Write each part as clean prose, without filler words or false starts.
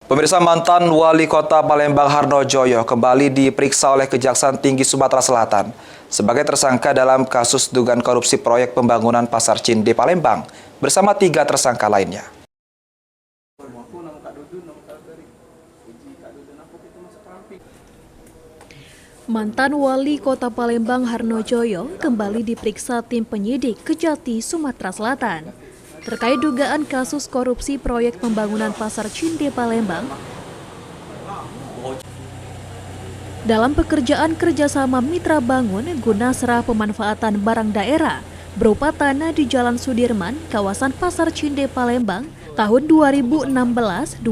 Pemirsa, mantan Wali Kota Palembang Harnojoyo kembali diperiksa oleh Kejaksaan Tinggi Sumatera Selatan sebagai tersangka dalam kasus dugaan korupsi proyek pembangunan Pasar Cinde Palembang bersama 3 tersangka lainnya. Mantan Wali Kota Palembang Harnojoyo kembali diperiksa tim penyidik Kejati Sumatera Selatan terkait dugaan kasus korupsi proyek pembangunan Pasar Cinde Palembang. Dalam pekerjaan kerjasama mitra bangun guna serah pemanfaatan barang daerah berupa tanah di Jalan Sudirman, kawasan Pasar Cinde Palembang tahun 2016-2018.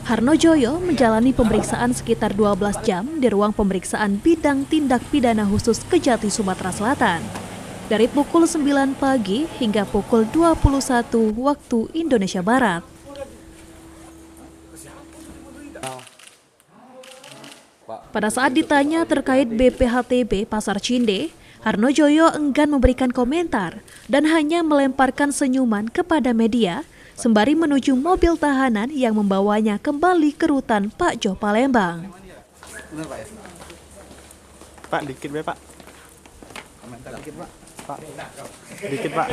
Harnojoyo menjalani pemeriksaan sekitar 12 jam di ruang pemeriksaan bidang tindak pidana khusus Kejati Sumatera Selatan dari pukul 9 pagi hingga pukul 21 waktu Indonesia Barat. Pada saat ditanya terkait BPHTB Pasar Cinde, Harnojoyo enggan memberikan komentar dan hanya melemparkan senyuman kepada media sembari menuju mobil tahanan yang membawanya kembali ke rutan Pak Jo Palembang. Pak, dikit be, Pak. Pak. Dikit, Pak.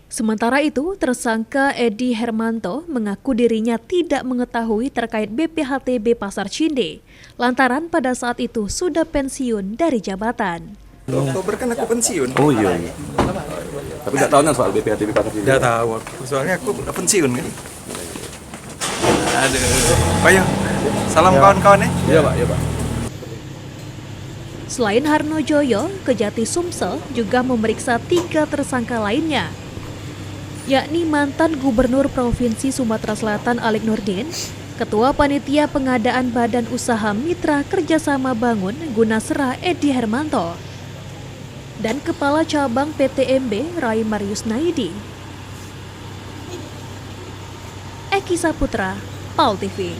Sementara itu, tersangka Edi Hermanto mengaku dirinya tidak mengetahui terkait BPHTB Pasar Cinde, lantaran pada saat itu sudah pensiun dari jabatan. Oktober kan aku pensiun. Oh iya. Tapi nggak tahu kan soal BPHTB Pasar Cinde? Nggak tahu, soalnya aku udah pensiun kan. Aduh, ayo, salam kawan-kawan ya. Iya Pak, iya Pak. Selain Harnojoyo, Kejati Sumsel juga memeriksa 3 tersangka lainnya, yakni mantan Gubernur Provinsi Sumatera Selatan Alik Nurdin, Ketua Panitia Pengadaan Badan Usaha Mitra Kerjasama Bangun Gunasera Edi Hermanto, dan Kepala Cabang PTMB Rai Marius Naidi. Eki Saputra, PAL TV.